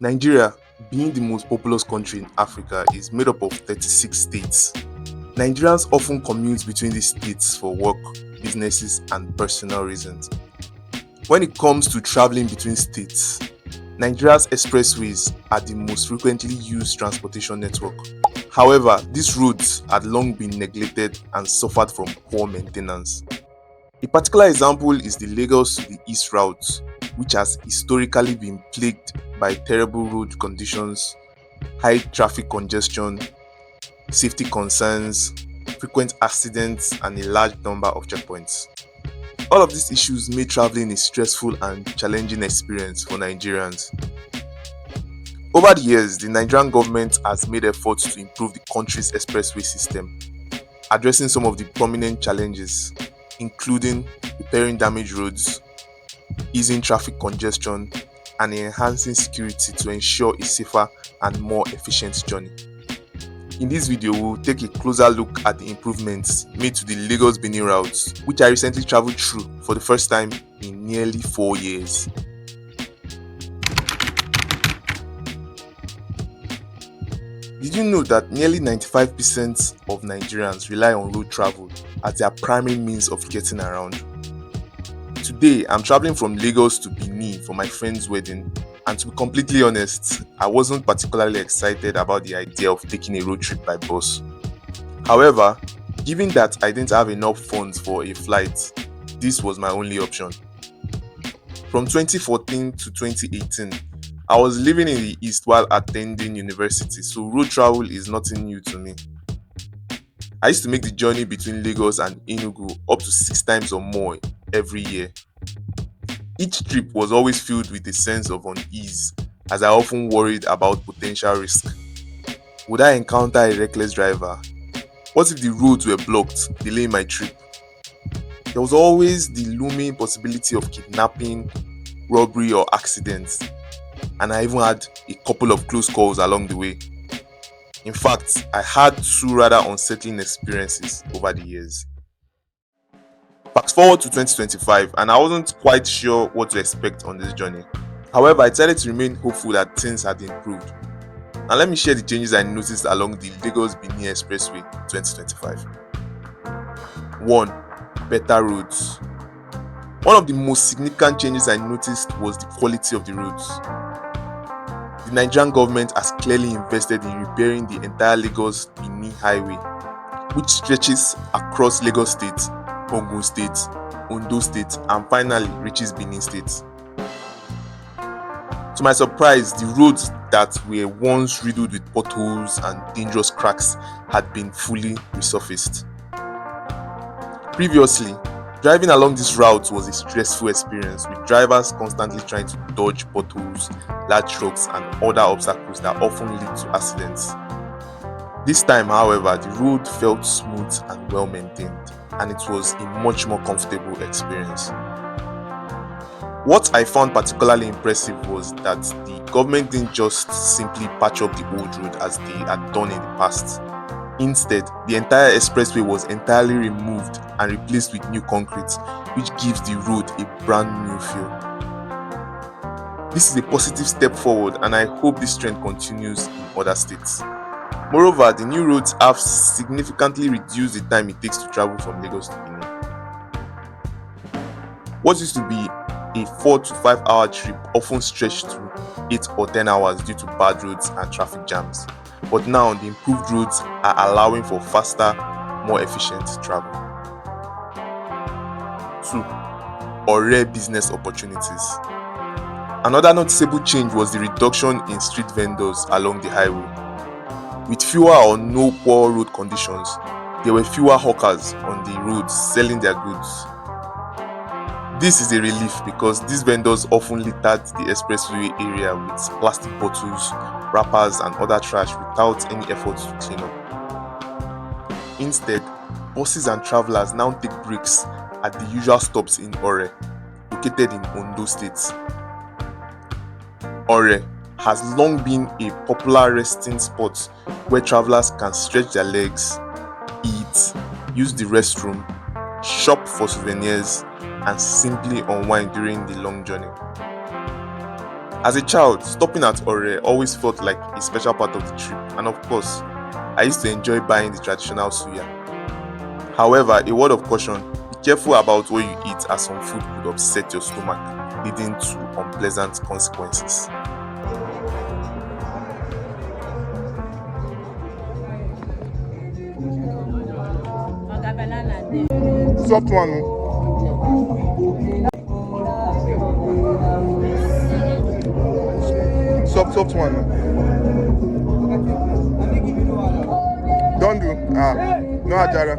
Nigeria, being the most populous country in Africa, is made up of 36 states. Nigerians often commute between these states for work, businesses, and personal reasons. When it comes to traveling between states, Nigeria's expressways are the most frequently used transportation network. However, these roads had long been neglected and suffered from poor maintenance. A particular example is the Lagos to the East route, which has historically been plagued by terrible road conditions, high traffic congestion, safety concerns, frequent accidents, and a large number of checkpoints. All of these issues made traveling a stressful and challenging experience for Nigerians. Over the years, the Nigerian government has made efforts to improve the country's expressway system, addressing some of the prominent challenges, including repairing damaged roads, easing traffic congestion, and enhancing security to ensure a safer and more efficient journey. In this video, we will take a closer look at the improvements made to the Lagos-Benin route, which I recently traveled through for the first time in nearly 4 years. Did you know that nearly 95% of Nigerians rely on road travel as their primary means of getting around? Today, I'm traveling from Lagos to Benin for my friend's wedding, and to be completely honest, I wasn't particularly excited about the idea of taking a road trip by bus. However, given that I didn't have enough funds for a flight, this was my only option. From 2014 to 2018, I was living in the East while attending university, so road travel is nothing new to me. I used to make the journey between Lagos and Enugu up to 6 times or more every year. Each trip was always filled with a sense of unease, as I often worried about potential risk. Would I encounter a reckless driver? What if the roads were blocked, delaying my trip? There was always the looming possibility of kidnapping, robbery, or accidents, and I even had a couple of close calls along the way. In fact, I had 2 rather unsettling experiences over the years. Fast forward to 2025, and I wasn't quite sure what to expect on this journey. However, I decided to remain hopeful that things had improved. Now let me share the changes I noticed along the Lagos-Benin Expressway 2025. 1. Better roads. One of the most significant changes I noticed was the quality of the roads. The Nigerian government has clearly invested in repairing the entire Lagos-Benin highway, which stretches across Lagos State, Ogun State, Ondo State, and finally reaches Benin State. To my surprise, the roads that were once riddled with potholes and dangerous cracks had been fully resurfaced. Previously, driving along this route was a stressful experience, with drivers constantly trying to dodge potholes, large trucks, and other obstacles that often lead to accidents. This time, however, the road felt smooth and well maintained, and it was a much more comfortable experience. What I found particularly impressive was that the government didn't just simply patch up the old road as they had done in the past. Instead, the entire expressway was entirely removed and replaced with new concrete, which gives the road a brand new feel. This is a positive step forward, and I hope this trend continues in other states. Moreover, the new roads have significantly reduced the time it takes to travel from Lagos to Benin. What used to be a 4 to 5 hour trip often stretched to 8 or 10 hours due to bad roads and traffic jams. But now, the improved roads are allowing for faster, more efficient travel. 2. Rare business opportunities. Another noticeable change was the reduction in street vendors along the highway. With fewer or no poor road conditions, there were fewer hawkers on the roads selling their goods. This is a relief because these vendors often littered the expressway area with plastic bottles, wrappers, and other trash without any effort to clean up. Instead, buses and travelers now take breaks at the usual stops in Ore, located in Ondo State. Ore has long been a popular resting spot where travelers can stretch their legs, eat, use the restroom, shop for souvenirs, and simply unwind during the long journey. As a child, stopping at Ore always felt like a special part of the trip, and of course, I used to enjoy buying the traditional suya. However, a word of caution: be careful about what you eat, as some food could upset your stomach, leading to unpleasant consequences. Soft one. Soft one. Don't do. No Ajara.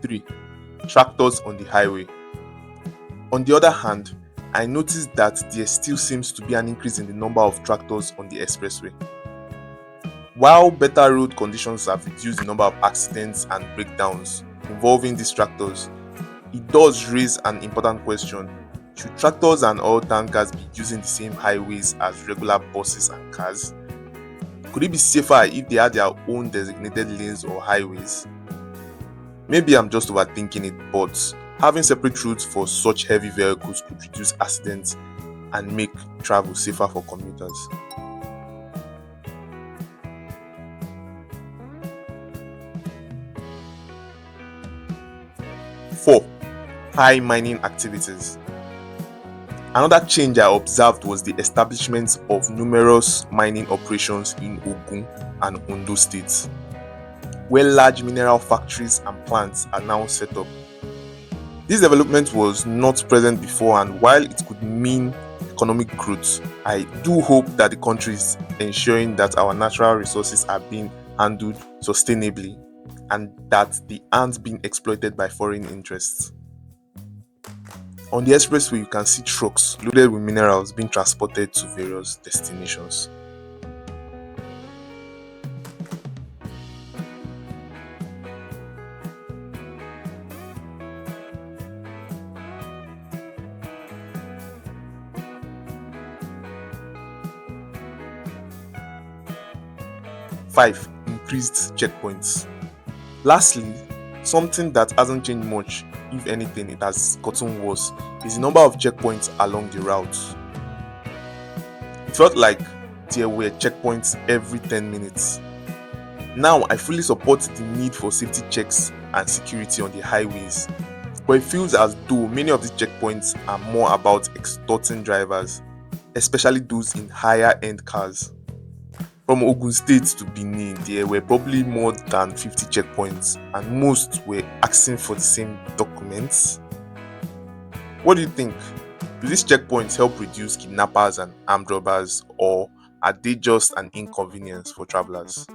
Three, tractors on the highway. On the other hand, I noticed that there still seems to be an increase in the number of tractors on the expressway. While better road conditions have reduced the number of accidents and breakdowns involving these tractors, it does raise an important question: should tractors and oil tankers be using the same highways as regular buses and cars? Could it be safer if they had their own designated lanes or highways? Maybe I'm just overthinking it, but having separate routes for such heavy vehicles could reduce accidents and make travel safer for commuters. 4. High mining activities. Another change I observed was the establishment of numerous mining operations in Ogun and Ondo states, where large mineral factories and plants are now set up. This development was not present before, and while it could mean economic growth, I do hope that the country is ensuring that our natural resources are being handled sustainably and that they aren't being exploited by foreign interests. On the expressway, you can see trucks loaded with minerals being transported to various destinations. Five, increased checkpoints. Lastly, something that hasn't changed much, if anything it has gotten worse, is the number of checkpoints along the routes. It felt like there were checkpoints every 10 minutes. Now I fully support the need for safety checks and security on the highways, but it feels as though many of these checkpoints are more about extorting drivers, especially those in higher end cars. From Ogun State to Benin, there were probably more than 50 checkpoints, and most were asking for the same documents. What do you think? Do these checkpoints help reduce kidnappers and armed robbers, or are they just an inconvenience for travelers?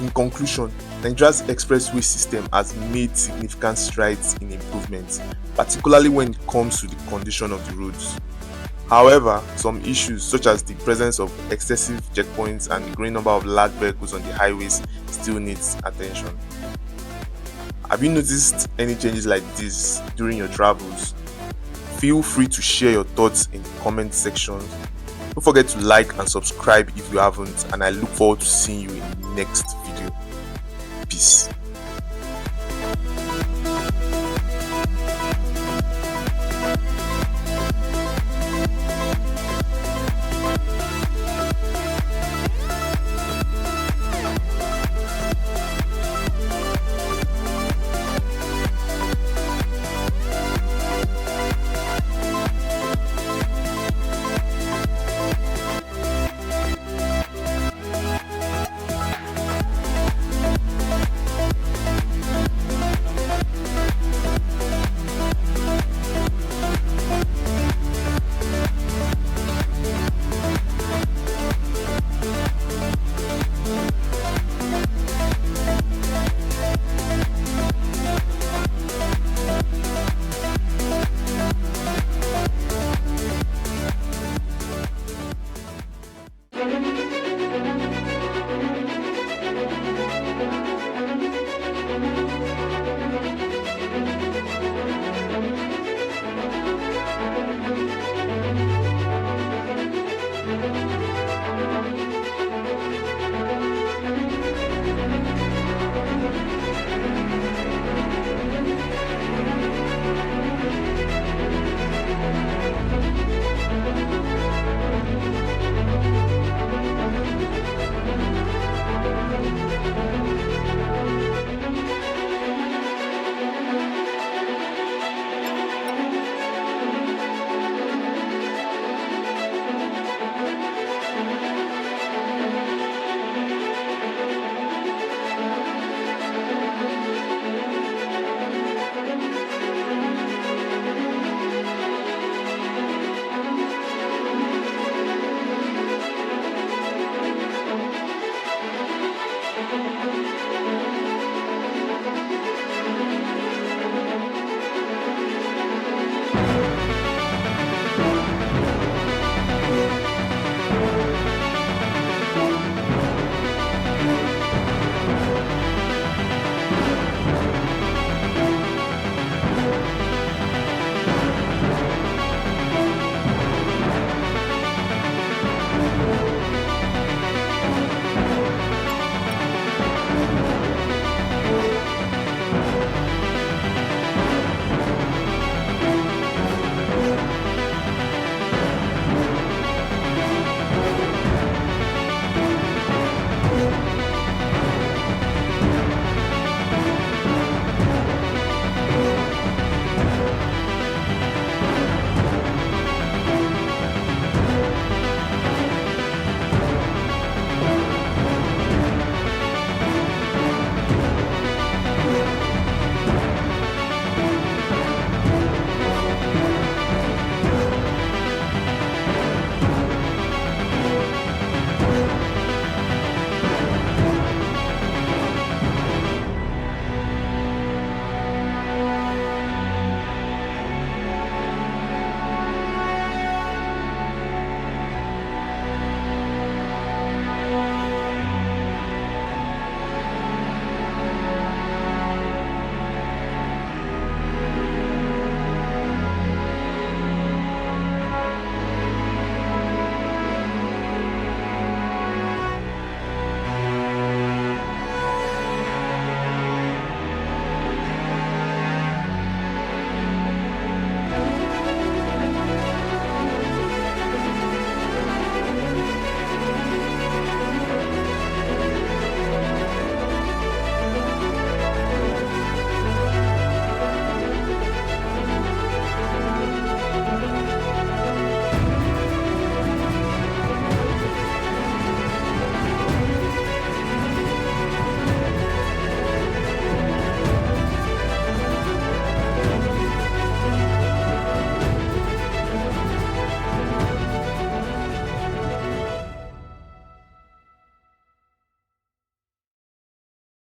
In conclusion, Nigeria's expressway system has made significant strides in improvement, particularly when it comes to the condition of the roads. However, some issues such as the presence of excessive checkpoints and the growing number of large vehicles on the highways still needs attention. Have you noticed any changes like this during your travels? Feel free to share your thoughts in the comment section. Don't forget to like and subscribe if you haven't, and I look forward to seeing you in the next video. Peace.